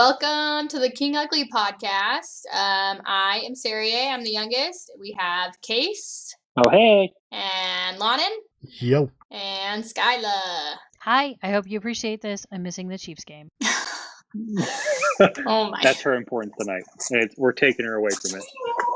Welcome to the King Ugly podcast. I am Sarie. I'm the youngest. We have Case. Oh, hey. And Lonan. Yo. And Skyla. Hi. I hope you appreciate this. I'm missing the Chiefs game. Oh my. That's her importance tonight. We're taking her away from it.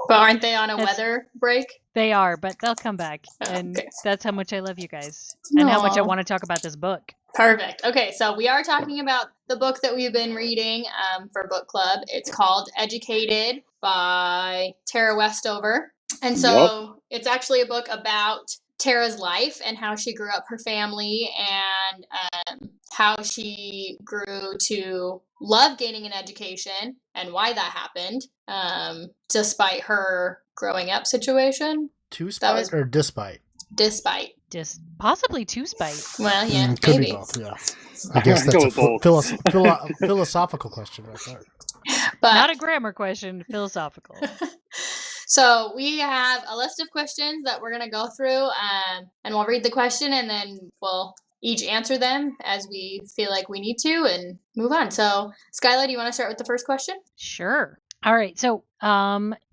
But aren't they on a weather break? They are, but they'll come back. And that's how much I love you guys. And how much I want to talk about this book. Perfect. Okay, so we are talking about the book that we've been reading for book club. It's called Educated by Tara Westover. And so It's actually a book about Tara's life and how she grew up, her family, and how she grew to love gaining an education and why that happened, despite her growing up situation. Or despite? Despite. Possibly to spite. Well, yeah, could maybe. be both, yeah. I guess that's a philosophical question right there. But not a grammar question, philosophical. So we have a list of questions that we're going to go through, and we'll read the question, and then we'll each answer them as we feel like we need to, and move on. So, Skyla, do you want to start with the first question? Sure. All right. So,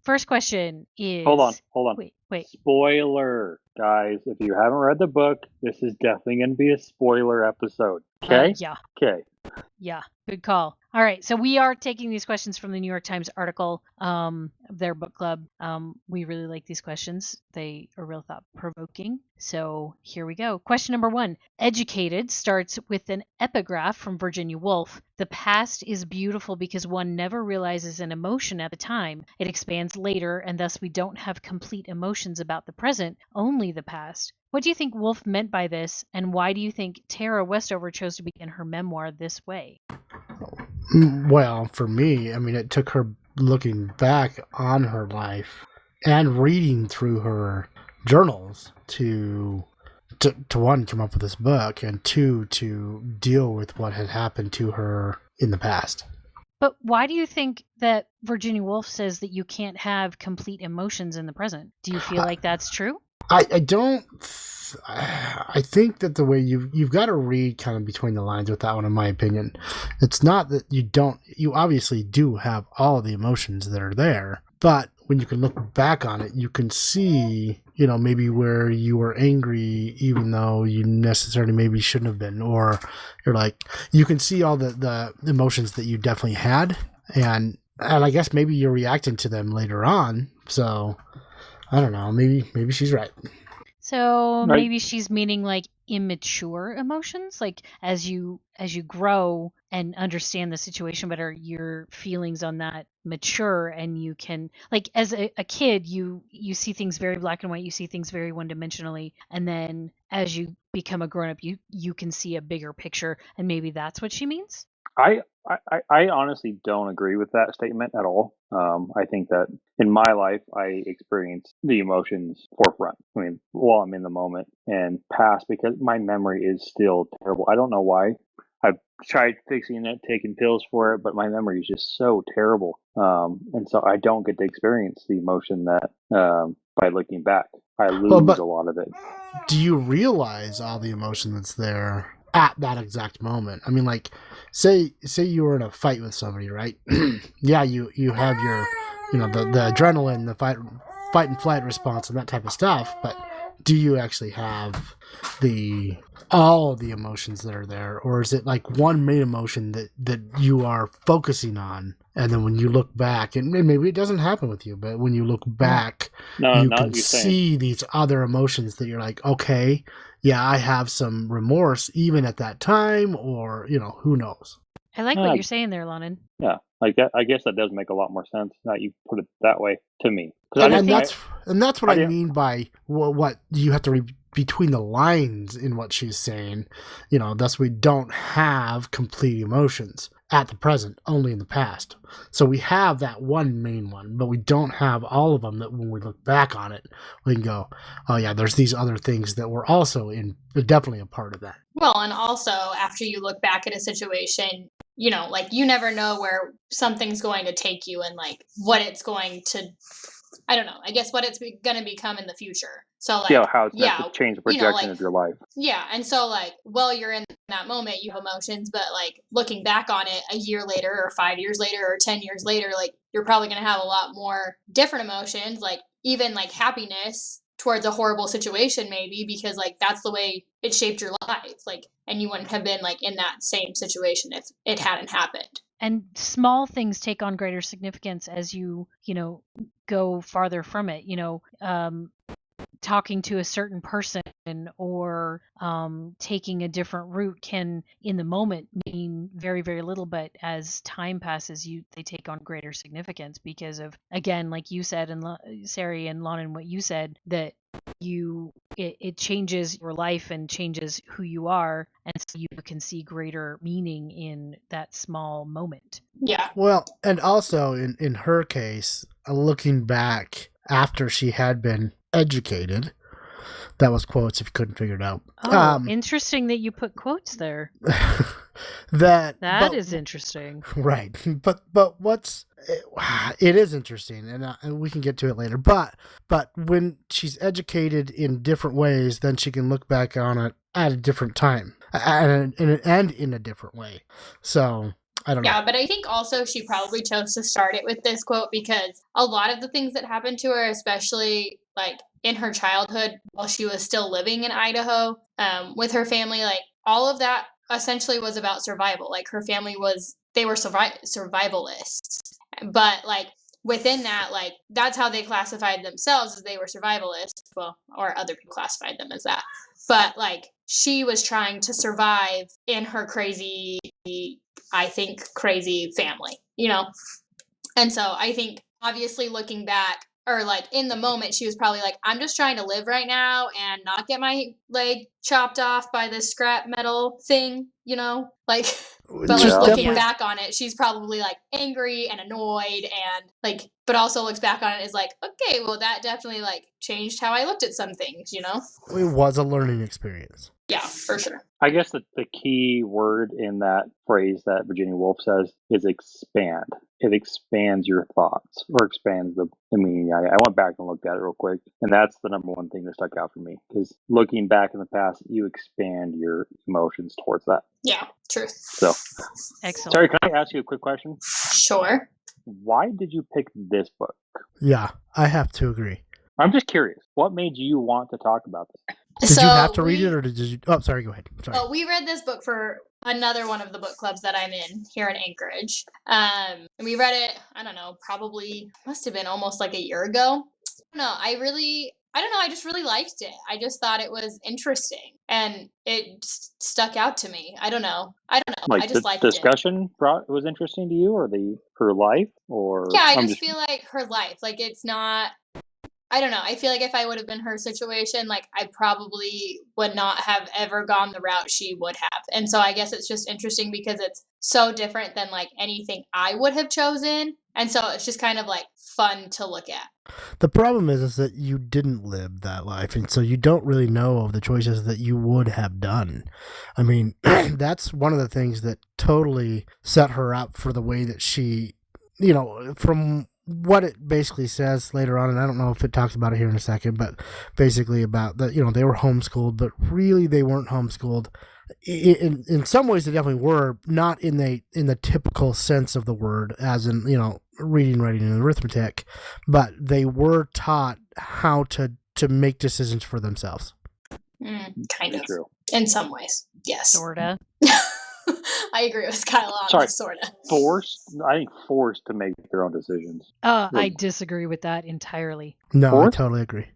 first question is... Hold on. Wait. Spoiler. Guys, if you haven't read the book, this is definitely going to be a spoiler episode. Okay? Yeah. Okay. Yeah, good call. All right, so we are taking these questions from the New York Times article of their book club. We really like these questions. They are real thought-provoking. So here we go. Question number 1. Educated starts with an epigraph from Virginia Woolf. The past is beautiful because one never realizes an emotion at the time. It expands later, and thus we don't have complete emotions about the present, only the past. What do you think Woolf meant by this, and why do you think Tara Westover chose to begin her memoir this way? Well, for me, I mean, it took her looking back on her life and reading through her journals to one, come up with this book, and two, to deal with what had happened to her in the past. But why do you think that Virginia Woolf says that you can't have complete emotions in the present? Do you feel like that's true? I don't. I think that the way you've got to read kind of between the lines with that one, in my opinion. It's not that you don't. You obviously do have all of the emotions that are there, but when you can look back on it, you can see, maybe where you were angry, even though you necessarily maybe shouldn't have been, or you're like, you can see all the emotions that you definitely had, and I guess maybe you're reacting to them later on. So. I don't know. Maybe she's right. So maybe she's meaning like immature emotions, like as you grow and understand the situation better, your feelings on that mature, and you can, like, as a kid, you see things very black and white, you see things very one-dimensionally, and then as you become a grown-up, you can see a bigger picture, and maybe that's what she means? I honestly don't agree with that statement at all. I think that in my life, I experience the emotions forefront. I mean, while I'm in the moment, and past, because my memory is still terrible. I don't know why. I've tried fixing it, taking pills for it, but my memory is just so terrible. And so I don't get to experience the emotion that by looking back, I lose a lot of it. Do you realize all the emotion that's there at that exact moment? I mean, like, say you were in a fight with somebody, right? Yeah, you have your, the adrenaline, the fight and flight response and that type of stuff, but do you actually have all of the emotions that are there, or is it like one main emotion that you are focusing on, and then when you look back, and maybe it doesn't happen with you, but when you look back, you can see these other emotions that you're like, okay, yeah, I have some remorse even at that time, or, who knows? I like what you're saying there, Lonan. Yeah, like that. I guess that does make a lot more sense now you put it that way to me. And that's what I mean by what you have to read between the lines in what she's saying. Thus we don't have complete emotions at the present, only in the past. So we have that one main one, but we don't have all of them that when we look back on it, we can go, oh yeah, there's these other things that were also definitely a part of that. Well, and also after you look back at a situation, like you never know where something's going to take you and like what it's going to I don't know, I guess what it's going to become in the future. So like, Yeah, how it's meant to change the projection of your life. Yeah, and so like, well, you're in that moment, you have emotions, but like looking back on it a year later or 5 years later or 10 years later, like you're probably going to have a lot more different emotions, like even like happiness towards a horrible situation maybe, because like that's the way it shaped your life, like, and you wouldn't have been like in that same situation if it hadn't happened. And small things take on greater significance as you go farther from it. Talking to a certain person or taking a different route can in the moment mean very, very little, but as time passes, they take on greater significance because of, again, like you said, and Sari and Lon, and what you said, that it changes your life and changes who you are, and so you can see greater meaning in that small moment. Yeah. Well, and also in her case, looking back after she had been educated, that was quotes if you couldn't figure it out. Oh, interesting that you put quotes there. That is interesting. Right. But it is interesting, and we can get to it later. But when she's educated in different ways, then she can look back on it at a different time and in a different way. So I don't know. Yeah, but I think also she probably chose to start it with this quote because a lot of the things that happened to her, especially like in her childhood while she was still living in Idaho with her family, like all of that essentially was about survival. Like her family they were survivalists. But like within that, like that's how they classified themselves, as they were survivalists. Well, or other people classified them as that. But like she was trying to survive in her crazy family, And so I think obviously looking back, or like in the moment, she was probably like, I'm just trying to live right now and not get my leg chopped off by this scrap metal thing, like, but like looking back on it, she's probably like angry and annoyed and like, but also looks back on it as like, okay, well that definitely like changed how I looked at some things, It was a learning experience. Yeah, for sure. I guess the key word in that phrase that Virginia Woolf says is expand. It expands your thoughts or expands the meaning. I went back and looked at it real quick, and that's the number one thing that stuck out for me, because looking back in the past, you expand your emotions towards that. Yeah, true. So, excellent. Sorry, can I ask you a quick question? Sure. Why did you pick this book? Yeah, I have to agree. I'm just curious. What made you want to talk about this? Did you have to read it, or did you? Oh, sorry. Go ahead. Sorry. Well, we read this book for another one of the book clubs that I'm in here in Anchorage. And we read it, I don't know, probably must have been almost like a year ago. I don't know. I just really liked it. I just thought it was interesting, and it stuck out to me. I don't know. Like I just liked it. Discussion was interesting to you, or her life, or yeah. I just feel like her life. Like it's not. I don't know. I feel like if I would have been her situation, like I probably would not have ever gone the route she would have. And so I guess it's just interesting because it's so different than like anything I would have chosen. And so it's just kind of like fun to look at. The problem is that you didn't live that life, and so you don't really know of the choices that you would have done. I mean, that's one of the things that totally set her up for the way that she, from what it basically says later on, and I don't know if it talks about it here in a second, but basically about that, they were homeschooled, but really they weren't homeschooled. In some ways they definitely were, not in the typical sense of the word, as in, reading, writing, and arithmetic, but they were taught how to make decisions for themselves. Kind of. True. In some ways. Yes. Sorta. I agree with Kyle on this, sorta. I think forced to make their own decisions. I disagree with that entirely. No, Forced? I totally agree.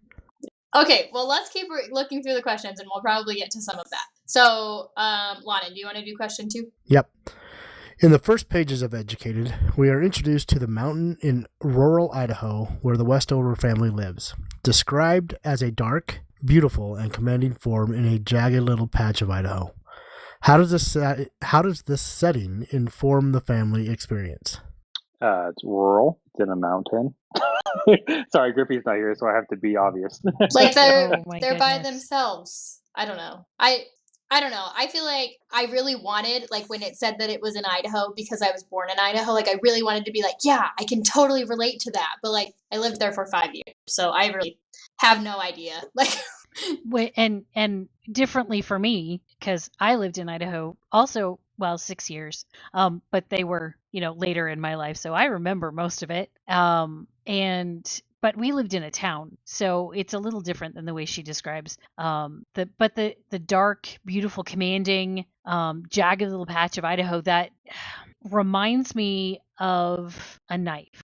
Okay, well, let's keep looking through the questions, and we'll probably get to some of that. So, Lana, do you want to do question 2? Yep. In the first pages of Educated, we are introduced to the mountain in rural Idaho where the Westover family lives, described as a dark, beautiful, and commanding form in a jagged little patch of Idaho. How does this setting inform the family experience? It's rural. It's in a mountain. Sorry, Griffey's not here, so I have to be obvious. Like they're by themselves. I don't know. I don't know. I feel like I really wanted, like when it said that it was in Idaho because I was born in Idaho, like I really wanted to be like, yeah, I can totally relate to that. But like I lived there for 5 years, so I really have no idea. Like And differently for me, because I lived in Idaho also, well, 6 years, but they were, later in my life, so I remember most of it. But we lived in a town, so it's a little different than the way she describes. The dark, beautiful, commanding, jagged little patch of Idaho that reminds me of a knife.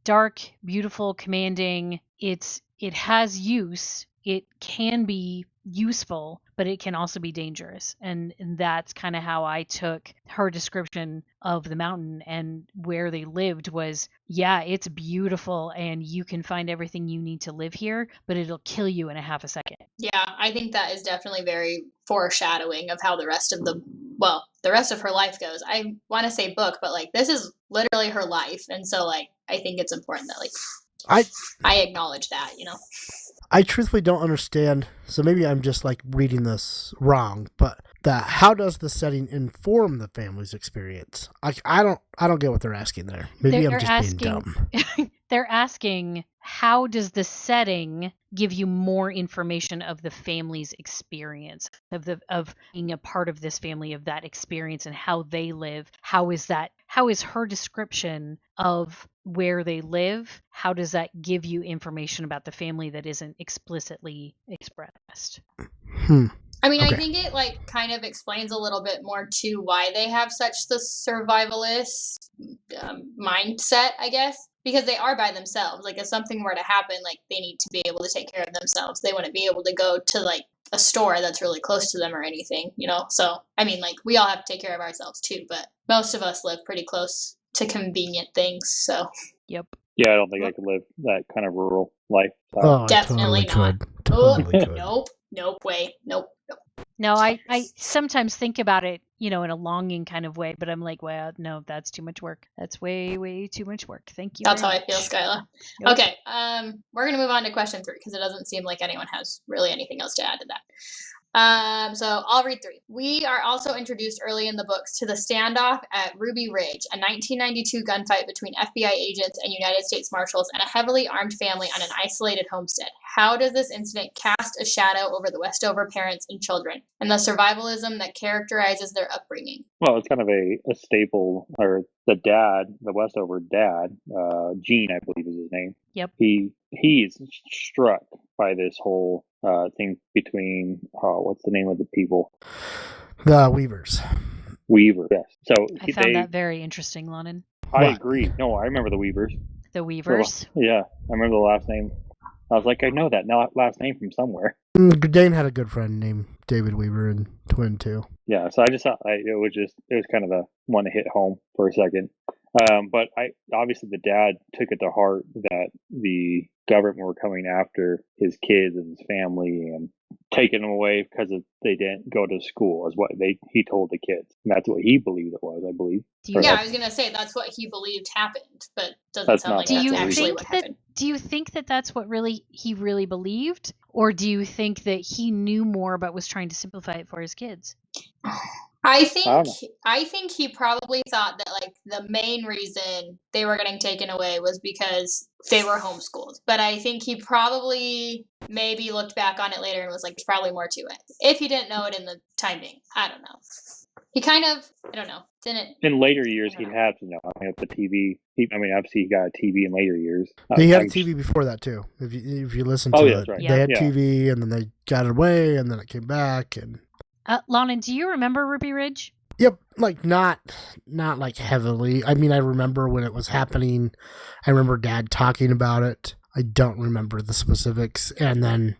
Dark, beautiful, commanding. It has use. It can be useful, but it can also be dangerous. And that's kind of how I took her description of the mountain and where they lived was, yeah, it's beautiful and you can find everything you need to live here, but it'll kill you in a half a second. Yeah, I think that is definitely very foreshadowing of how the rest of her life goes. I want to say book, but like this is literally her life. And so like I think it's important that like I acknowledge that, I truthfully don't understand, so maybe I'm just like reading this wrong, but how does the setting inform the family's experience? I don't get what they're asking there. Maybe I'm just being dumb. They're asking, how does the setting give you more information of the family's experience, of being a part of this family, of that experience and how they live? How is her description of where they live? How does that give you information about the family that isn't explicitly expressed? I mean, okay. I think it like kind of explains a little bit more to why they have such the survivalist mindset, I guess, because they are by themselves. Like if something were to happen, like they need to be able to take care of themselves. They wouldn't be able to go to like a store that's really close to them or anything, So, I mean, like we all have to take care of ourselves too, but most of us live pretty close to convenient things, so. Yep. Yeah, I don't think I could live that kind of rural life. Oh, definitely totally not. Could. Totally could. Nope, way. Nope. No, I sometimes think about it, in a longing kind of way, but I'm like, well, no, that's too much work. That's way, way too much work. Thank you. That's how I feel, Skyla. Yep. Okay, we're going to move on to question 3 because it doesn't seem like anyone has really anything else to add to that. So I'll read 3. We are also introduced early in the books to the standoff at Ruby Ridge, a 1992 gunfight between FBI agents and United States Marshals and a heavily armed family on an isolated homestead. How does this incident cast a shadow over the Westover parents and children and the survivalism that characterizes their upbringing? Well, it's kind of a staple, or the Westover dad, Gene, I believe is his name. Yep. He's struck by this whole thing between what's the name of the people? The Weavers. Weaver, yes. So I found that very interesting, Lonan. I agree. No, I remember the Weavers. The Weavers? Yeah, I remember the last name. I was like, I know that last name from somewhere. Dane had a good friend named David Weaver and twin too. Yeah, so I just thought it was kind of a one to hit home for a second. But obviously the dad took it to heart that the government were coming after his kids and his family and taking them away because they didn't go to school, is what he told the kids. And that's what he believed it was, I believe. I was going to say that's what he believed happened, but doesn't sound like that's actually what happened. Do you think that that's what he really believed? Or do you think that he knew more but was trying to simplify it for his kids? I think he probably thought that like the main reason they were getting taken away was because they were homeschooled. But I think he probably maybe looked back on it later and was like, there's probably more to it. If he didn't know it in the timing, I don't know. He kind of, I don't know, didn't. In later years, he'd have to know. I mean, with the TV, obviously he got a TV in later years. He had a TV before that too. If you listen to it, that's right. They had TV and then they got it away and then it came back. And Lonan, do you remember Ruby Ridge? Yep, like not like heavily. I mean, I remember when it was happening. I remember Dad talking about it. I don't remember the specifics. And then,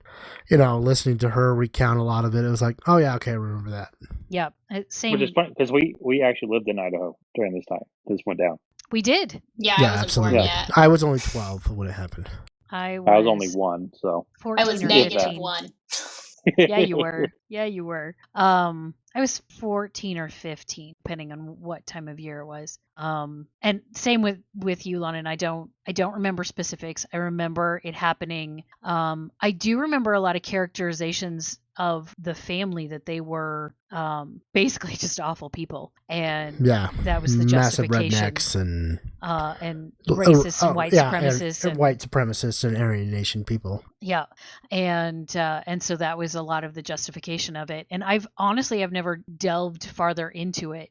listening to her recount a lot of it, it was like, oh yeah, okay, I remember that. Yep, same. Which is funny because we actually lived in Idaho during this time. This went down. We did. Yeah, I wasn't absolutely. born yet. I was only 12 when it happened. I was only 1, so 14 I was or negative 15. 1. Yeah, you were. Yeah, you were. I was 14 or 15, depending on what time of year it was. And same with you, Lon. And I don't remember specifics. I remember it happening. I do remember a lot of characterizations of the family, that they were basically just awful people, and Yeah, that was the massive justification. rednecks and Racist and white supremacists and white supremacists and Aryan Nation people. Yeah, and so that was a lot of the justification of it. And I've never delved farther into it.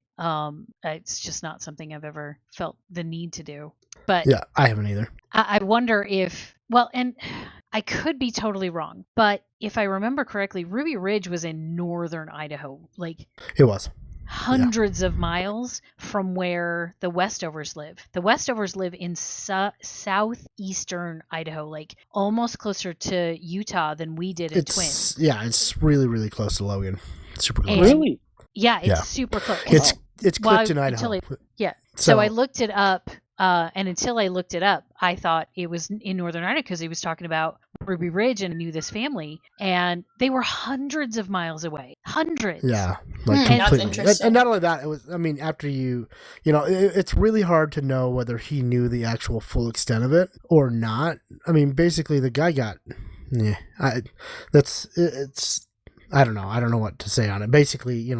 It's just not something I've ever felt the need to do. But yeah, I haven't either. I wonder if, well, and I could be totally wrong, but if I remember correctly, Ruby Ridge was in northern Idaho, like It was hundreds of miles from where the Westovers live. The Westovers live in southeastern Idaho, like almost closer to Utah than we did in Twin. Yeah, it's really, really close to Logan. Super close. Really? Yeah, it's super close. It's Clifton, Idaho. So I looked it up, and until I looked it up, I thought it was in northern Idaho because he was talking about Ruby Ridge and knew this family, and they were hundreds of miles away. Hundreds. Yeah, like That's completely. interesting. And not only that, it was. I mean, after it's really hard to know whether he knew the actual full extent of it or not. I mean, basically, the guy got. Yeah, it's. I don't know. I don't know what to say on it. Basically,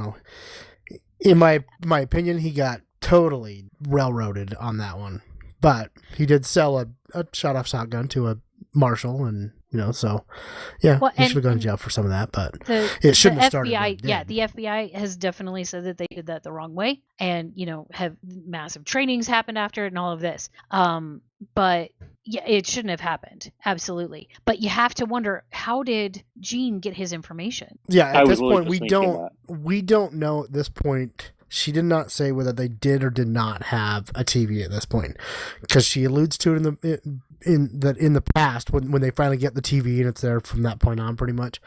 in my opinion, he got totally railroaded on that one. But he did sell a shot-off shotgun to a marshal, and so yeah, he should have gone to jail for some of that. But it shouldn't have started. The FBI has definitely said that they did that the wrong way, and have massive trainings happened after it and all of this. But yeah, it shouldn't have happened. Absolutely. But you have to wonder, how did Gene get his information? Yeah, at this point, we don't know at this point. She did not say whether they did or did not have a TV at this point, because she alludes to it in the past when they finally get the TV and it's there from that point on, pretty much.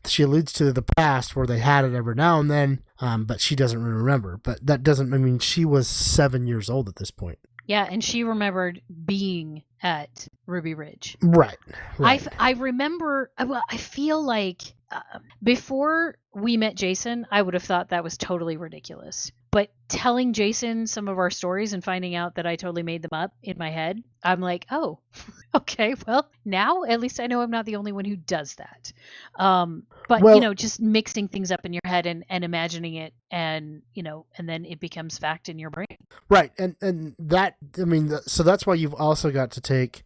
She alludes to the past where they had it every now and then, but she doesn't really remember. But that doesn't. I mean, she was 7 years old at this point. Yeah, and she remembered being at Ruby Ridge. Right. I remember. Well, I feel like before we met Jason, I would have thought that was totally ridiculous. But telling Jason some of our stories and finding out that I totally made them up in my head, I'm like, oh, okay, well, now at least I know I'm not the only one who does that. But, just mixing things up in your head and imagining it, and, and then it becomes fact in your brain. Right. And that, I mean, so that's why you've also got to take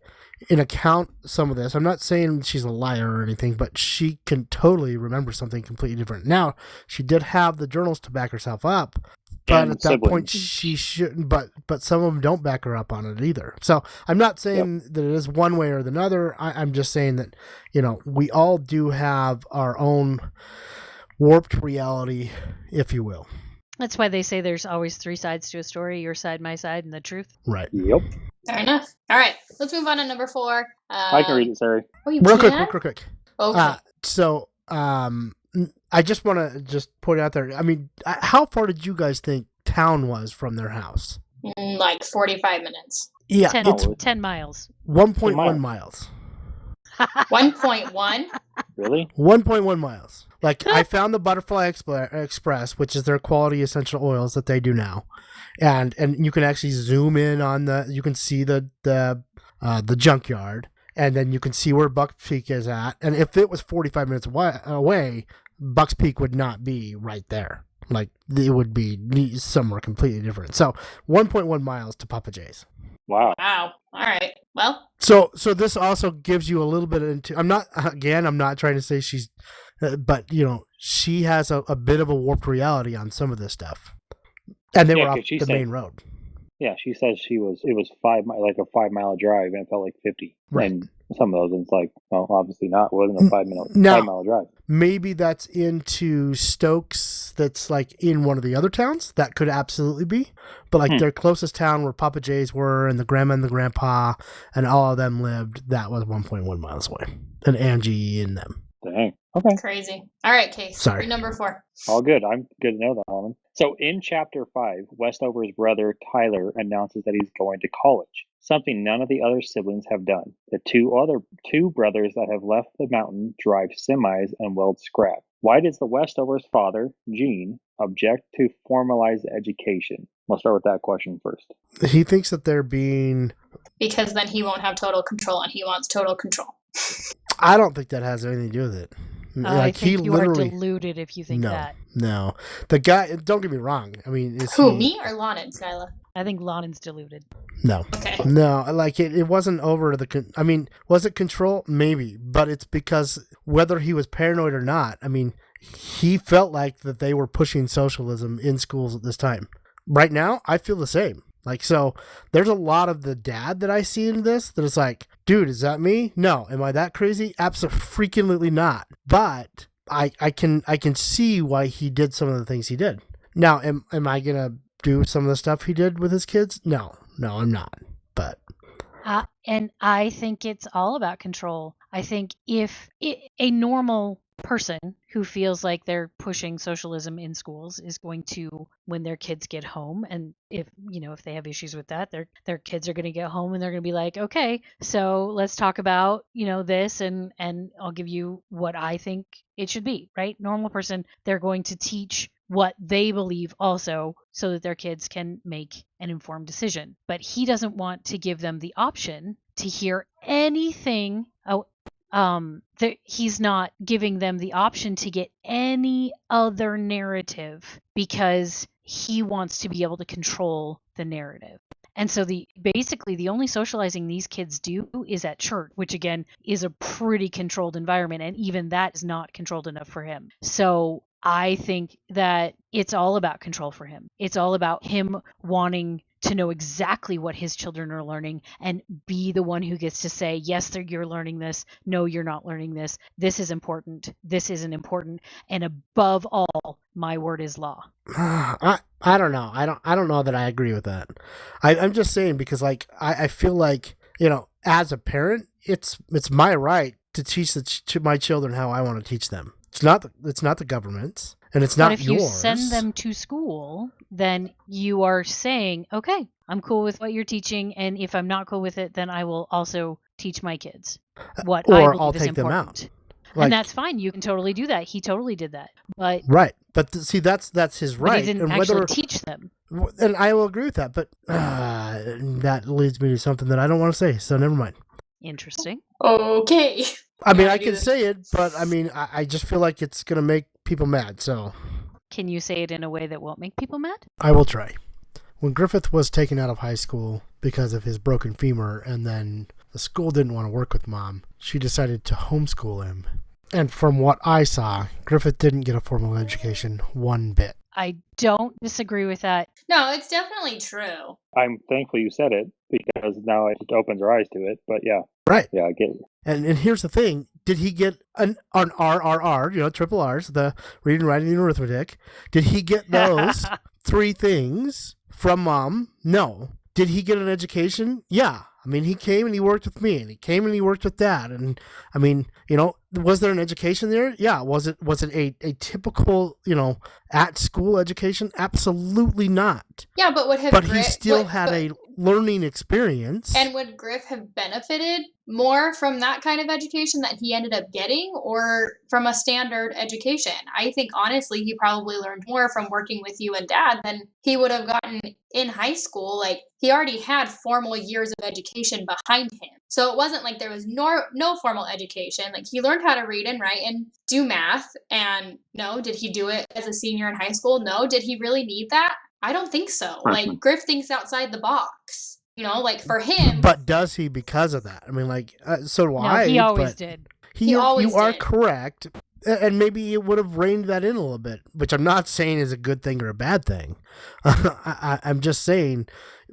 in account some of this. I'm not saying she's a liar or anything, but she can totally remember something completely different. Now, she did have the journals to back herself up, but And at that point she shouldn't. But some of them don't back her up on it either. So I'm not saying that it is one way or the other. I'm just saying that we all do have our own warped reality, if you will. That's why they say there's always 3 sides to a story: your side, my side, and the truth. Right. Yep. Fair enough. All right, let's move on to number 4. I can read it, sorry. Oh, you Real can? quick. Okay. So, I just want to just point out there. I mean, how far did you guys think town was from their house? Like 45 minutes. Yeah, 10 miles. 1.1 miles. 1.1? Really? 1.1 miles. Like, I found the Butterfly Express, which is their quality essential oils that they do now, and you can actually zoom in on you can see the junkyard, and then you can see where Bucks Peak is at. And if it was 45 minutes away, Bucks Peak would not be right there. Like, it would be somewhere completely different. So 1.1 miles to Papa J's. Wow. Wow. All right. Well. So this also gives you a little bit into. I'm not trying to say she's, but she has a bit of a warped reality on some of this stuff, and they were off the main road. Yeah, she says it was 5 like a 5 mile drive, and it felt like 50. Right. And some of those, it's like, well, obviously not. It wasn't a 5 mile drive. Maybe that's into Stokes. That's like in one of the other towns. That could absolutely be. But like their closest town where Papa J's were, and the grandma and the grandpa and all of them lived, that was 1.1 miles away. And Angie and them. Dang. Okay. Crazy. All right, Case. Sorry. Read number 4. All good. I'm good to know that, Holman. So in chapter 5, Westover's brother Tyler announces that he's going to college, something none of the other siblings have done. The two brothers that have left the mountain drive semis and weld scrap. Why does the Westover's father, Gene, object to formalized education? We'll start with that question first. He thinks that they're being... Because then he won't have total control, and he wants total control. I don't think that has anything to do with it. I think you are deluded if you think that. No. The guy, don't get me wrong. I mean, me or Lonan, Skyla? I think Lonan's deluded. No. Okay. No, like it wasn't over the... I mean, was it control? Maybe. But it's because whether he was paranoid or not, I mean, he felt like that they were pushing socialism in schools at this time. Right now, I feel the same. Like, so there's a lot of the dad that I see in this that is like, dude, is that me? No. Am I that crazy? Absolutely not. But I can see why he did some of the things he did. Now, am I going to do some of the stuff he did with his kids? No, I'm not. But and I think it's all about control. I think if a normal person who feels like they're pushing socialism in schools is going to, when their kids get home, and if they have issues with that, their kids are going to get home and they're going to be like, okay, so let's talk about this, and I'll give you what I think it should be, right? Normal person, they're going to teach what they believe also, so that their kids can make an informed decision. But he doesn't want to give them the option to hear anything. He's not giving them the option to get any other narrative because he wants to be able to control the narrative. And so basically the only socializing these kids do is at church, which again is a pretty controlled environment, and even that is not controlled enough for him. So I think that it's all about control for him. It's all about him wanting to know exactly what his children are learning and be the one who gets to say, yes, you're learning this. No, you're not learning this. This is important. This isn't important. And above all, my word is law. I don't know. I don't know that I agree with that. I'm just saying because like I feel like, as a parent, it's my right to teach my children how I want to teach them. It's not the government's, and it's not yours. But if you send them to school, then you are saying, okay, I'm cool with what you're teaching, and if I'm not cool with it, then I will also teach my kids what I believe I'll is take important. Them out. And that's fine. You can totally do that. He totally did that. But right. But see, that's his right. But he didn't actually teach them. And I will agree with that. But that leads me to something that I don't want to say. So never mind. Interesting. Okay. I mean, I can say it, but I mean, I just feel like it's going to make people mad. So can you say it in a way that won't make people mad? I will try. When Griffith was taken out of high school because of his broken femur, and then the school didn't want to work with Mom, she decided to homeschool him. And from what I saw, Griffith didn't get a formal education one bit. I don't disagree with that. No, it's definitely true. I'm thankful you said it because now it opens our eyes to it. But yeah. Right. Yeah, I get it. And here's the thing. Did he get an RRR, triple R's, the reading, writing, and arithmetic? Did he get those 3 things from Mom? No. Did he get an education? Yeah. I mean, he came and he worked with me, and he came and he worked with Dad. And I mean, was there an education there? Yeah. Was it a typical, at school education? Absolutely not. Yeah, but he still had a learning experience. And would Griff have benefited more from that kind of education that he ended up getting, or from a standard education? I think honestly he probably learned more from working with you and Dad than he would have gotten in high school. Like, he already had formal years of education behind him. So it wasn't like there was no formal education. Like, he learned how to read and write and do math. And no, did he do it as a senior in high school? No. Did he really need that? I don't think so. Like, Griff thinks outside the box. Like for him. But does he because of that? I mean, like, so do I. He always did. You are correct. And maybe it would have reined that in a little bit, which I'm not saying is a good thing or a bad thing. I'm just saying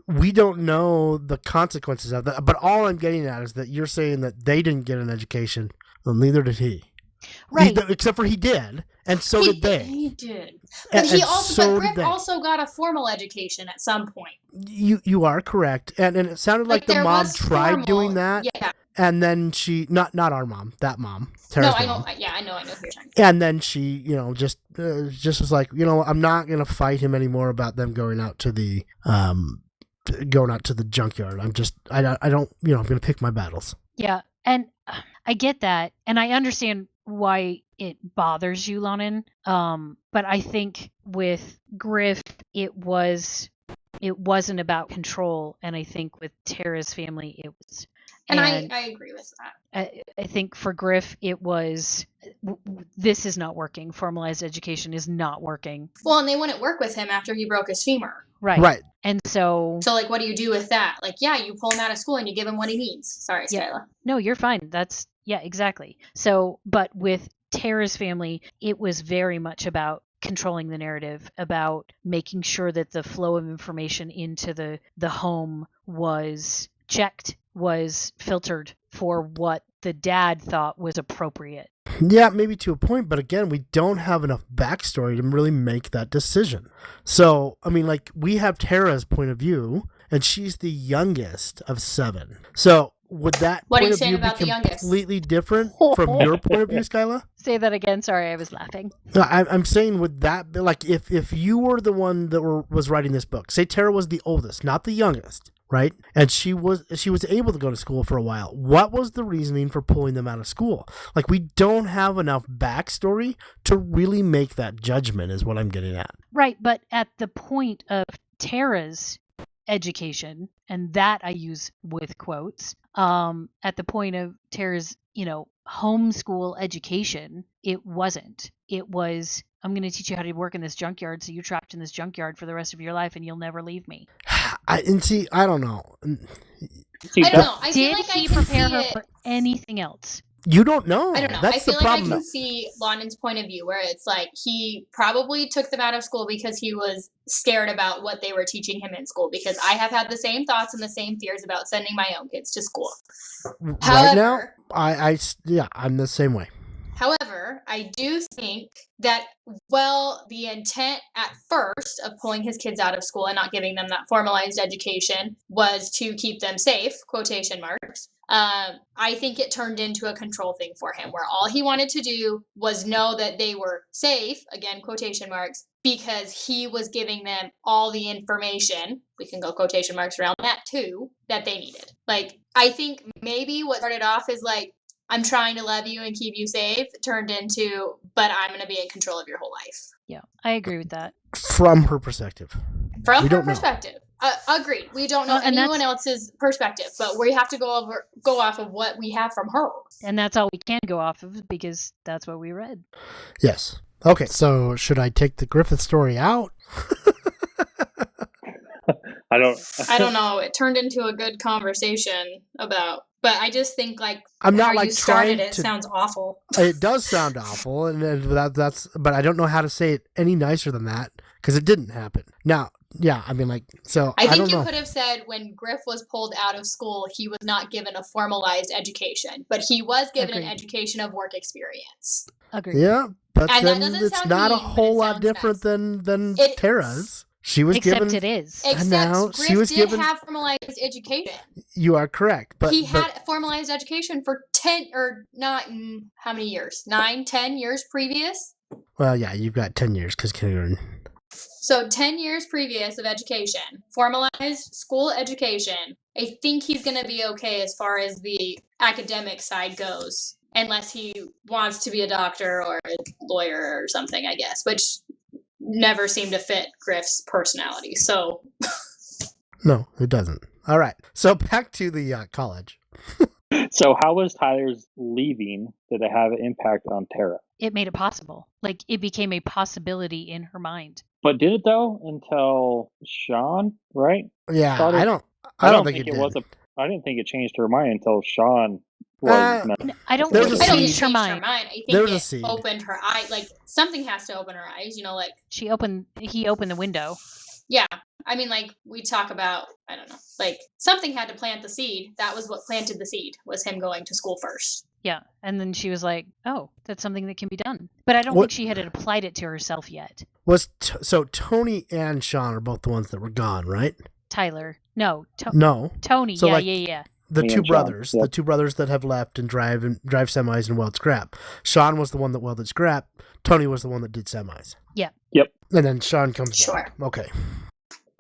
we don't know the consequences of that. But all I'm getting at is that you're saying that they didn't get an education. Well, neither did he. Right. Except for he did. And so did they. He did. But Griff also got a formal education at some point. You are correct. And it sounded like the mom tried doing that. Yeah. And then she, not our mom, that mom, Tara's No, I know. mom. I know who you're talking about. And then she, just was like, I'm not gonna fight him anymore about them going out to the junkyard. I don't, I'm gonna pick my battles. Yeah, and I get that, and I understand why it bothers you, Lonan. But I think with Griff, it wasn't about control, and I think with Tara's family, it was. And I agree with that. I think for Griff, it was, this is not working. Formalized education is not working. Well, and they wouldn't work with him after he broke his femur. Right. And so, like, what do you do with that? Like, yeah, you pull him out of school and you give him what he needs. Sorry, Skyla. No, you're fine. Yeah, exactly. So, but with Tara's family, it was very much about controlling the narrative, about making sure that the flow of information into the home was checked, was filtered for what the dad thought was appropriate. Yeah, maybe to a point, but again, we don't have enough backstory to really make that decision. So, I mean, like, we have Tara's point of view, and she's the youngest of 7. So, would that what point are you of saying view about be the youngest? completely different from your point of view, Skyla? Say that again. Sorry, I was laughing. No, I'm saying, would that be, like, if you were the one that was writing this book, say Tara was the oldest, not the youngest, right? And she was able to go to school for a while. What was the reasoning for pulling them out of school? Like, we don't have enough backstory to really make that judgment, is what I'm getting at. Right, but at the point of Tara's education, and that I use with quotes, at the point of Tara's, homeschool education, it wasn't. It was, I'm going to teach you how to work in this junkyard, so you're trapped in this junkyard for the rest of your life and you'll never leave me. I don't know. I don't know. I feel Did like he I can prepare see her it. for anything else? You don't know. I don't know. That's I feel the like I problem. can see Lonan's point of view, where it's like he probably took them out of school because he was scared about what they were teaching him in school. Because I have had the same thoughts and the same fears about sending my own kids to school. Right now, I'm the same way. However, I do think that, the intent at first of pulling his kids out of school and not giving them that formalized education was to keep them safe, quotation marks. I think it turned into a control thing for him, where all he wanted to do was know that they were safe, again, quotation marks, because he was giving them all the information, we can go quotation marks around that too, that they needed. Like, I think maybe what started off is like, I'm trying to love you and keep you safe, turned into, but I'm going to be in control of your whole life. Yeah, I agree with that. From her perspective. From her perspective. Agreed. We don't know anyone else's perspective, but we have to go off of what we have from her. And that's all we can go off of, because that's what we read. Yes. Okay, so should I take the Griffith story out? I don't know. It turned into a good conversation about, but I just think like I'm not how like you started trying it to, sounds awful. It does sound awful, and that's. But I don't know how to say it any nicer than that, because it didn't happen. Now, yeah, I mean, like, so I think don't you know. could have said when Griff was pulled out of school, he was not given a formalized education, but he was given an education of work experience. Agreed. Yeah, but And then that doesn't it's sound not mean, a but whole it lot sounds different nice. than It- Tara's. She was Except given. it is. Except now Griff she was did given- have formalized education. You are correct, but He had formalized education for 10 or not how many years? 9, 10 years previous? Well, yeah, you've got 10 years because kindergarten. So 10 years previous of education, formalized school education. I think he's going to be okay as far as the academic side goes, unless he wants to be a doctor or a lawyer or something, I guess, which never seemed to fit Griff's personality. So No, it doesn't. All right, so back to the college. So how was Tyler's leaving? Did it have an impact on Tara? It made it possible. Like, it became a possibility in her mind. But did it though until Sean, right? Yeah, Started- I don't think it did. I didn't think it changed her mind until Sean was. I don't There's think a it I don't seed. changed think her it changed mind. her mind. I think There was a it seed. opened her eye. Like, something has to open her eyes, like, He opened the window. yeah. I mean, like, we talk about, I don't know, like, something had to plant the seed. That was what planted the seed, was him going to school first. Yeah. And then she was like, oh, that's something that can be done. But I don't What- think she had applied it to herself yet. So Tony and Sean are both the ones that were gone, right? Tyler. No. No. Tony. So, yeah, like- yeah. the Me two and Sean. brothers, Yep. the two brothers that have left and drive semis and weld scrap. Sean was the one that welded scrap. Tony was the one that did semis. Yeah. Yep. And then Sean comes Sure. back. Okay.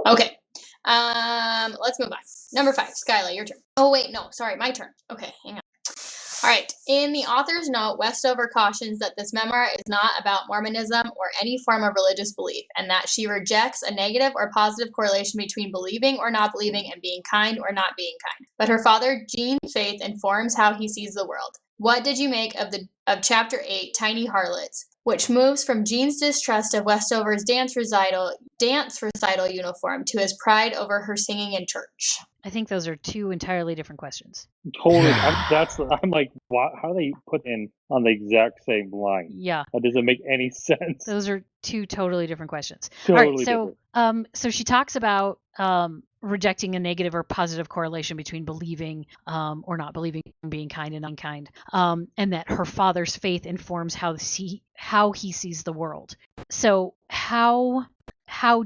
Okay. Let's move on. Number 5, Skylar, your turn. Oh wait, no, sorry, my turn. Okay, hang on. All right. In the author's note, Westover cautions that this memoir is not about Mormonism or any form of religious belief, and that she rejects a negative or positive correlation between believing or not believing and being kind or not being kind. But her father, Gene's faith informs how he sees the world. What did you make of Chapter 8, Tiny Harlots, which moves from Gene's distrust of Westover's dance recital uniform to his pride over her singing in church? I think those are two entirely different questions. Totally. I'm like, wow, how do they put in on the exact same line? Yeah. That doesn't make any sense. Those are two totally different questions. Totally All right, so different. so she talks about rejecting a negative or positive correlation between believing or not believing, being kind and unkind, and that her father's faith informs how he sees the world. So how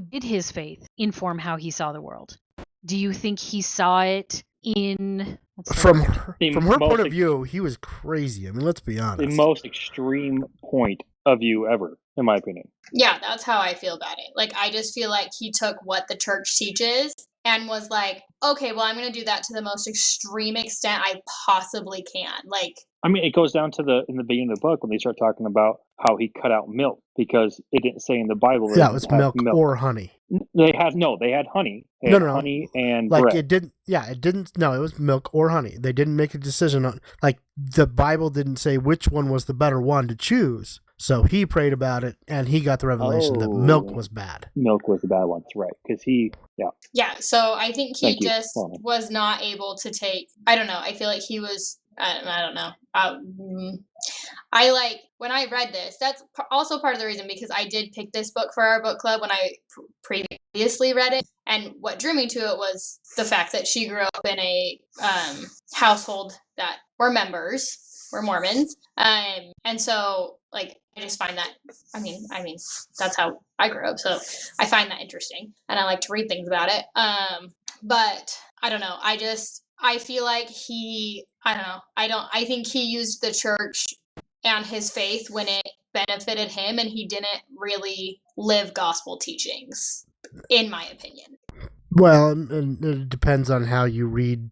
did his faith inform how he saw the world? Do you think he saw it in from her point of view? He was crazy. I mean, let's be honest. The most extreme point of view ever, in my opinion. Yeah, that's how I feel about it. Like, I just feel like he took what the church teaches and was like, okay, well, I'm going to do that to the most extreme extent I possibly can. Like, I mean, it goes down to in the beginning of the book when they start talking about how he cut out milk because it didn't say in the Bible that yeah, it was milk or honey. They had honey. They had honey and like bread. it didn't. Yeah, it didn't. No, it was milk or honey. They didn't make a decision on, like, the Bible didn't say which one was the better one to choose. So he prayed about it, and he got the revelation that milk was bad. Milk was the bad one, right? Because yeah. So I think he was not able to take. I don't know. I feel like he was. I don't know. I like when I read this. That's also part of the reason because I did pick this book for our book club when I previously read it, and what drew me to it was the fact that she grew up in a household that were Mormons, and so like I just find that. I mean, that's how I grew up, so I find that interesting, and I like to read things about it. But I don't know. I feel like I think he used the church and his faith when it benefited him, and he didn't really live gospel teachings, in my opinion. Well, and it depends on how you read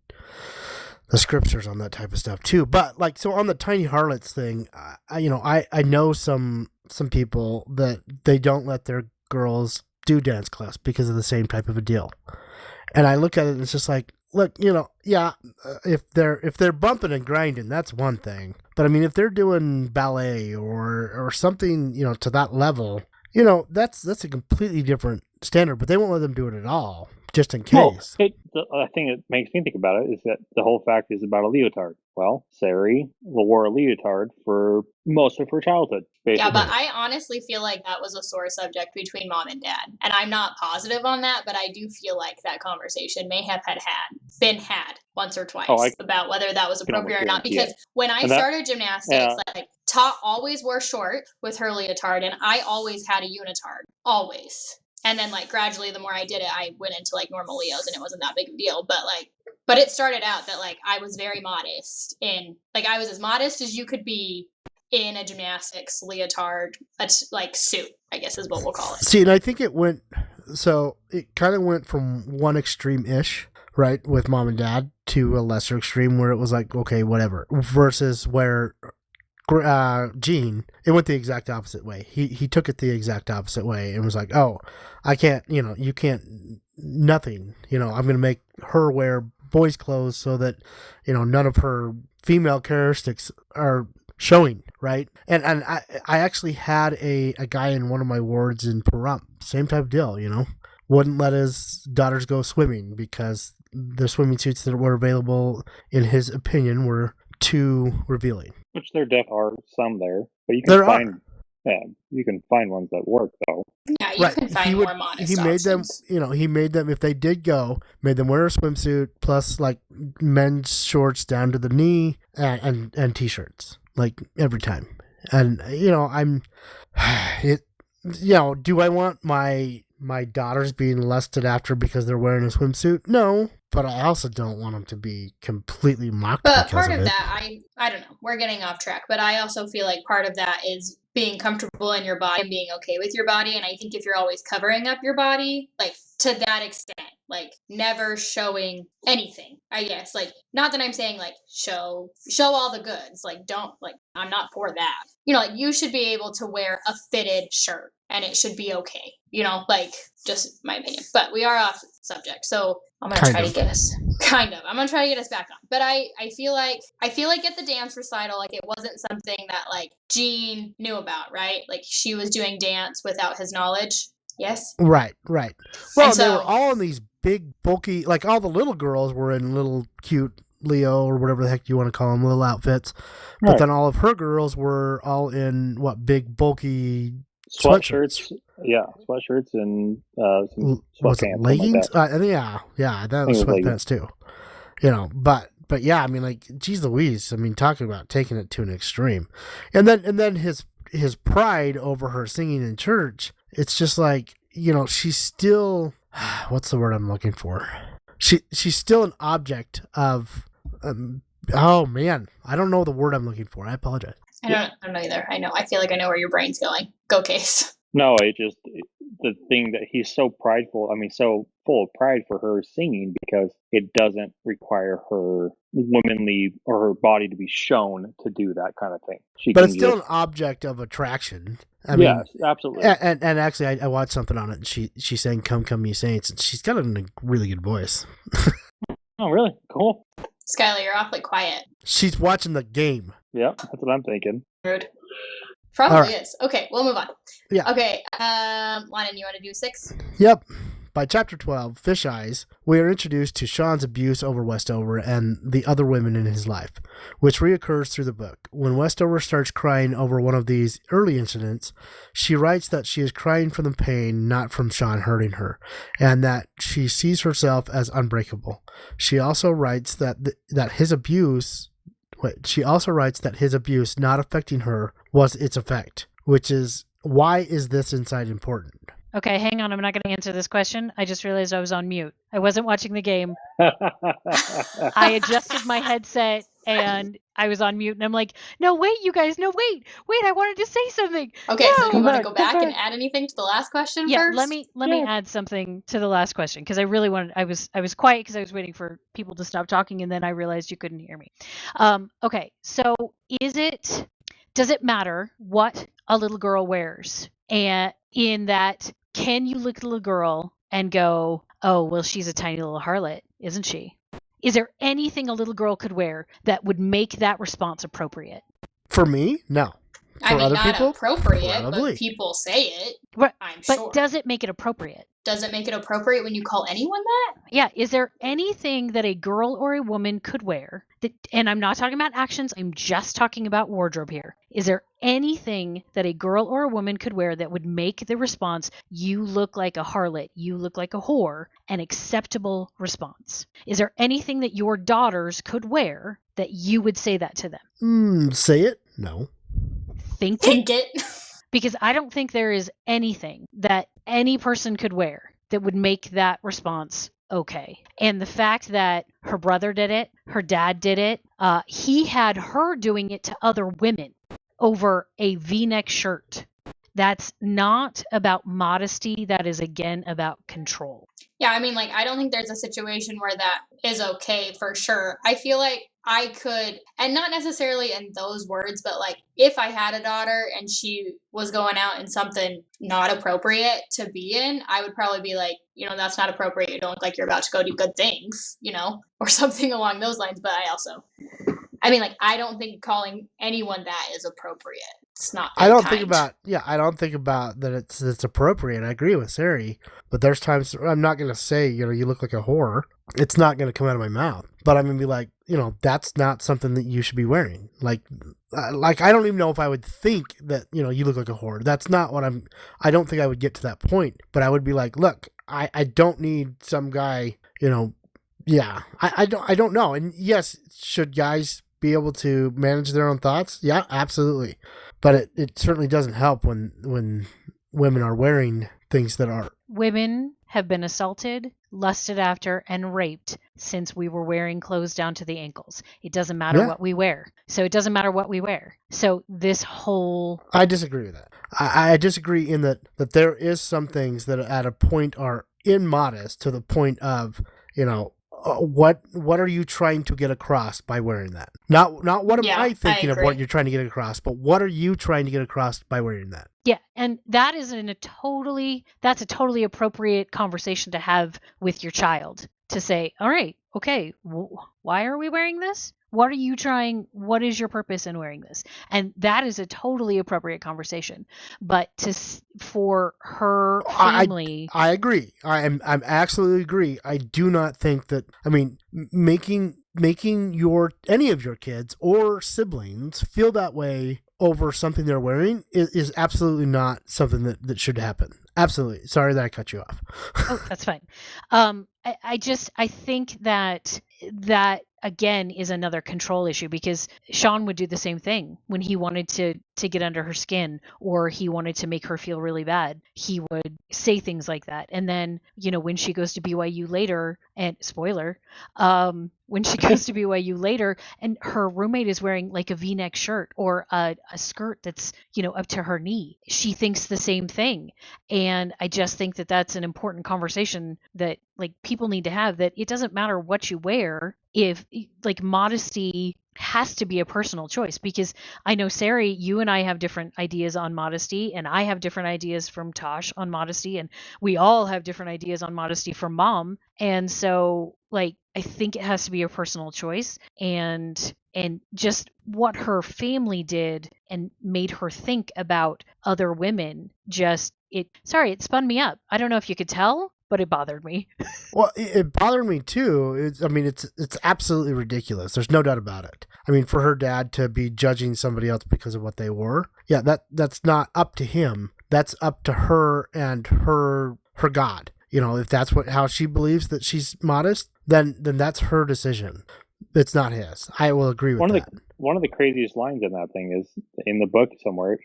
the scriptures on that type of stuff too. But like, so on the tiny harlots thing, I know some people that they don't let their girls do dance class because of the same type of a deal. And I look at it and it's just like, look, if they're bumping and grinding, that's one thing. But I mean, if they're doing ballet or something, to that level, that's a completely different standard. But they won't let them do it at all, just in case. The thing that makes me think about it is that the whole fact is about a leotard. Well, Sari wore a leotard for most of her childhood, basically. Yeah, but I honestly feel like that was a sore subject between mom and dad. And I'm not positive on that, but I do feel like that conversation may have been had once or twice about whether that was appropriate or not. Because when I started gymnastics, like Ta always wore short with her leotard, and I always had a unitard. Always. And then, like, gradually, the more I did it, I went into, like, normal Leos, and it wasn't that big of a deal. But it started out that, like, I was very modest I was as modest as you could be in a gymnastics leotard, suit, I guess is what we'll call it. See, and I think it kind of went from one extreme-ish, right, with mom and dad, to a lesser extreme where it was like, okay, whatever, versus where Gene, it went the exact opposite way. He took it the exact opposite way and was like, oh, I can't, you can't, nothing, I'm going to make her wear boys' clothes so that, none of her female characteristics are showing, right? And I actually had a guy in one of my wards in Pahrump, same type of deal, wouldn't let his daughters go swimming because the swimming suits that were available, in his opinion, were too revealing. Which there definitely are some there, but you can find ones that work though. Yeah, you can find more modest He made options. He made them, if they did go, made them wear a swimsuit plus like men's shorts down to the knee and t-shirts, like every time. And do I want my my daughters being lusted after because they're wearing a swimsuit? No, but I also don't want them to be completely mocked But because part of of it. that, I don't know. We're getting off track, but I also feel like part of that is being comfortable in your body and being okay with your body. And I think if you're always covering up your body, like to that extent, like never showing anything, I guess. Like, not that I'm saying like show all the goods. Like, don't, like, I'm not for that. You know, like you should be able to wear a fitted shirt and it should be okay. You know, like just my opinion. But we are off subject, so I'm gonna try to get us I'm gonna try to get us back on. But I feel like at the dance recital, like it wasn't something that like Jean knew about, right? Like she was doing dance without his knowledge. Yes. Right. Well, And they were so- all in these big, bulky, like all the little girls were in little cute Leo or whatever the heck you want to call them, little outfits. But Right. then all of her girls were all in what, big, bulky Sweatshirts. Yeah, sweatshirts and some was it sweatpants. leggings? Like that. Yeah, that I was think it was sweatpants too. You know, but yeah, I mean, like, geez Louise, I mean, talking about taking it to an extreme, and then his pride over her singing in church. It's just like, you know, she's still, what's the word I'm looking for? She's still an object of. Oh man, I don't know the word I'm looking for. I apologize. I don't know either. I feel like I know where your brain's going. Go, Case. No, the thing that he's so prideful. I mean, so full of pride for her singing because it doesn't require her womanly or her body to be shown to do that kind of thing. But it's still an object of attraction. I mean, yes, absolutely. And actually, I watched something on it. And she sang "Come, Ye Saints," and she's got a really good voice. Oh, really? Cool. Skylar, you're awfully quiet. She's watching the game. Yeah, that's what I'm thinking. Rude. Probably All right. is. Okay, we'll move on. Yeah. Okay, Lennon, you want to do 6? Yep. By chapter 12, Fish Eyes, we are introduced to Sean's abuse over Westover and the other women in his life, which reoccurs through the book. When Westover starts crying over one of these early incidents, she writes that she is crying from the pain, not from Sean hurting her, and that she sees herself as unbreakable. She also writes that his abuse not affecting her was its effect, which is, why is this insight important? Okay, hang on. I'm not going to answer this question. I just realized I was on mute. I wasn't watching the game. I adjusted my headset and I was on mute. And I'm like, no, wait, you guys. No, wait. I wanted to say something. Okay, No. so do you want to go back and add anything to the last question Yeah, first? let me add something to the last question because I really wanted. I was quiet because I was waiting for people to stop talking, and then I realized you couldn't hear me. Okay, so does it matter what a little girl wears? And in that, can you look at a little girl and go, oh, well, she's a tiny little harlot, isn't she? Is there anything a little girl could wear that would make that response appropriate? For me, no. For I mean, other not people, appropriate, probably. but people say it. But, I'm sure. But does it make it appropriate? Does it make it appropriate when you call anyone that? Yeah. Is there anything that a girl or a woman could wear that, and I'm not talking about actions, I'm just talking about wardrobe here. Is there anything that a girl or a woman could wear that would make the response, you look like a harlot, you look like a whore, an acceptable response? Is there anything that your daughters could wear that you would say that to them? Say it? No. Think it? Because I don't think there is anything that any person could wear that would make that response okay. And the fact that her brother did it, her dad did it, he had her doing it to other women over a V-neck shirt. That's not about modesty. That is, again, about control. Yeah, I mean, like, I don't think there's a situation where that is okay for sure. I feel like I could, and not necessarily in those words, but like if I had a daughter and she was going out in something not appropriate to be in, I would probably be like, you know, that's not appropriate. You don't look like you're about to go do good things, you know, or something along those lines. But I mean, like, I don't think calling anyone that is appropriate. It's not. I don't think about that it's appropriate. I agree with Sari, but there's times I'm not going to say, you know, you look like a whore. It's not going to come out of my mouth, but I'm going to be like, you know, that's not something that you should be wearing. Like I don't even know if I would think that, you know, you look like a whore. That's not what I don't think I would get to that point, but I would be like, look, I don't need some guy, you know, yeah, I don't know. And yes, should guys be able to manage their own thoughts? Yeah, absolutely. But it certainly doesn't help when women are wearing things that are women have been assaulted, lusted after, and raped since we were wearing clothes down to the ankles. It doesn't matter what we wear. So it doesn't matter what we wear. So this whole... I disagree with that. I disagree in that there is some things that at a point are immodest to the point of, what are you trying to get across by wearing that? Not what am I thinking of what you're trying to get across, but what are you trying to get across by wearing that? Yeah, and that is that's a totally appropriate conversation to have with your child, to say, all right, okay, why are we wearing this? What are you trying? What is your purpose in wearing this? And that is a totally appropriate conversation. But for her family, I agree. I'm absolutely agree. I do not think that. I mean, making any of your kids or siblings feel that way over something they're wearing is absolutely not something that should happen. Absolutely. Sorry that I cut you off. Oh, that's fine. I think that again is another control issue, because Sean would do the same thing when he wanted to get under her skin or he wanted to make her feel really bad. He would say things like that. And then, when she goes to BYU later, and spoiler, when she goes to BYU later and her roommate is wearing like a V-neck shirt or a skirt that's, up to her knee, she thinks the same thing. And I just think that that's an important conversation that like people need to have, that it doesn't matter what you wear, if like modesty has to be a personal choice. Because I know, Sari, you and I have different ideas on modesty, and I have different ideas from Tosh on modesty, and we all have different ideas on modesty from Mom. And so like I think it has to be a personal choice, and just what her family did and made her think about other women, it spun me up. I don't know if you could tell, but it bothered me. Well, it bothered me too. It's absolutely ridiculous. There's no doubt about it. I mean, for her dad to be judging somebody else because of what they wore, yeah, that's not up to him. That's up to her and her God. If that's how she believes that she's modest, then that's her decision. It's not his. I will agree with that. One of the craziest lines in that thing is in the book somewhere.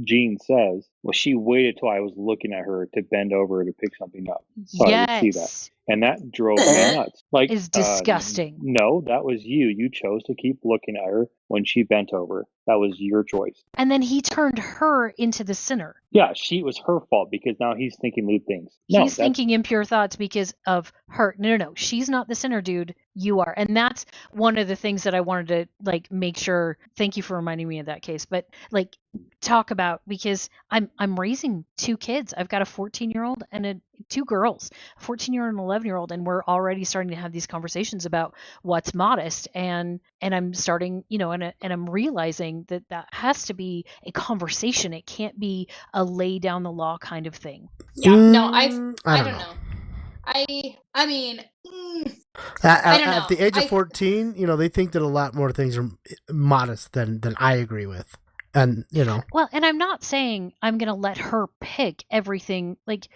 Gene says, "Well, she waited till I was looking at her to bend over to pick something up, so I would see that." And that drove me nuts. Like, it's disgusting. No, that was you. You chose to keep looking at her when she bent over. That was your choice. And then he turned her into the sinner. Yeah, it was her fault because now he's thinking lewd things. He's thinking impure thoughts because of her. No. She's not the sinner, dude. You are. And that's one of the things that I wanted to like make sure. Thank you for reminding me of that case. But like talk about, because I'm raising two kids. I've got a 14-year-old and two girls, a 14-year-old and an 11-year-old, and we're already starting to have these conversations about what's modest, and I'm starting, and I'm realizing that has to be a conversation. It can't be a lay down the law kind of thing. Yeah, no, I don't know. I mean, I don't know. At the age of 14, they think that a lot more things are modest than I agree with. And, Well, and I'm not saying I'm going to let her pick everything. Like,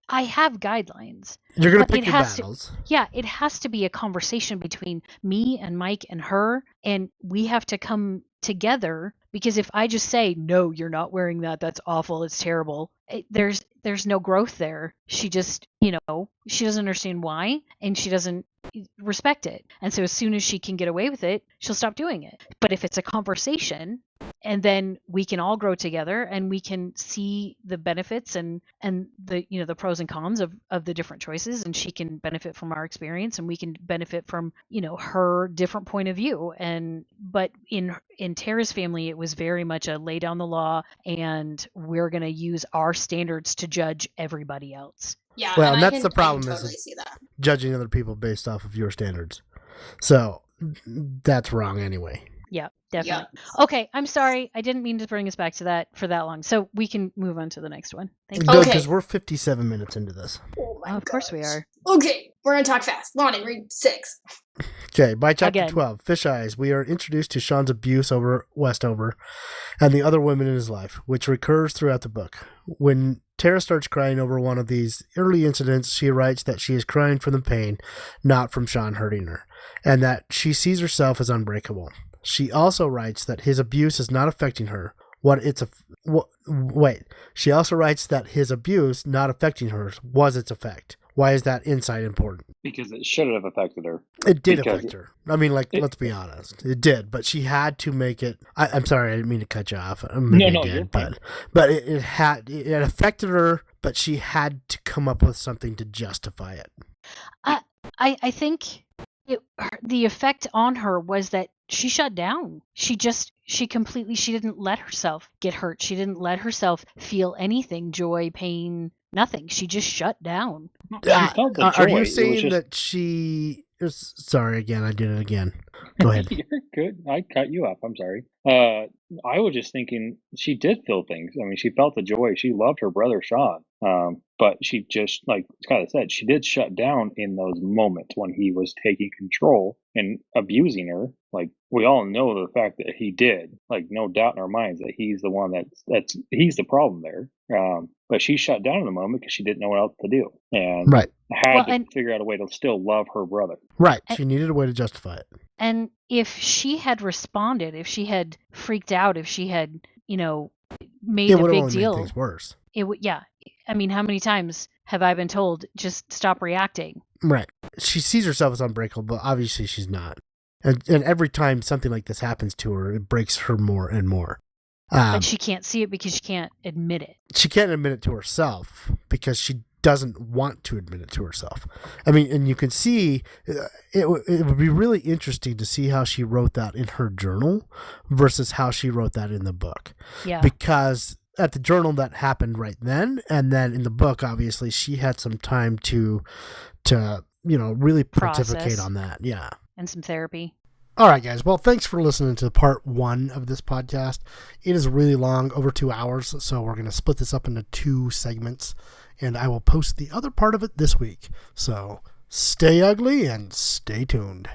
I have guidelines. You're going to pick your battles. It has to be a conversation between me and Mike and her, and we have to come together, because if I just say, no, you're not wearing that, that's awful, it's terrible, there's no growth there. She just, she doesn't understand why, and she doesn't respect it. And so as soon as she can get away with it, she'll stop doing it. But if it's a conversation, and then we can all grow together and we can see the benefits and the the pros and cons of the different choices, and she can benefit from our experience and we can benefit from her different point of view. But in Tara's family, it was very much a lay down the law, and we're going to use our standards to judge everybody else. Yeah, well, and that's the problem, totally see that. Judging other people based off of your standards. So that's wrong anyway. Yeah, definitely. Yeah. Okay, I'm sorry. I didn't mean to bring us back to that for that long. So we can move on to the next one. Thank you. Good, because we're 57 minutes into this. Oh my of course we are. Okay, we're going to talk fast. Lonnie, read 6. Okay, by chapter 12, Fish Eyes, we are introduced to Sean's abuse over Westover and the other women in his life, which recurs throughout the book. When Tara starts crying over one of these early incidents, she writes that she is crying from the pain, not from Sean hurting her, and that she sees herself as unbreakable. She also writes that his abuse is not affecting her. Wait. She also writes that his abuse not affecting her was its effect. Why is that insight important? Because it should have affected her. It did affect her. I mean, let's be honest. It did, but she had to make it. I'm sorry, I didn't mean to cut you off. Maybe No, I did, you're fine. but it affected her, but she had to come up with something to justify it. I think the effect on her was that she shut down. She didn't let herself get hurt. She didn't let herself feel anything, joy, pain, nothing. She just shut down. She felt the joy. Are you saying that she... Sorry, again, I did it again. Go ahead. You're good. I cut you off. I'm sorry. I was just thinking she did feel things. I mean, she felt the joy. She loved her brother, Sean. But she just, like Scott said, she did shut down in those moments when he was taking control and abusing her. Like, we all know the fact that he did. Like, no doubt in our minds that he's the one he's the problem there. But she shut down in the moment because she didn't know what else to do. And right. had to figure out a way to still love her brother. Right. She needed a way to justify it. And if she had responded, if she had freaked out, if she had, made a big deal, made things worse. It would, yeah. I mean, how many times have I been told, just stop reacting? Right. She sees herself as unbreakable, but obviously she's not. And every time something like this happens to her, it breaks her more and more. But she can't see it because she can't admit it. She can't admit it to herself because she doesn't want to admit it to herself. I mean, and you can see, it would be really interesting to see how she wrote that in her journal versus how she wrote that in the book. Yeah. Because at the journal that happened right then, and then in the book, obviously, she had some time to really pontificate on that. Yeah. And some therapy. All right, guys. Well, thanks for listening to part 1 of this podcast. It is really long, over 2 hours, so we're going to split this up into 2 segments, and I will post the other part of it this week. So stay ugly and stay tuned.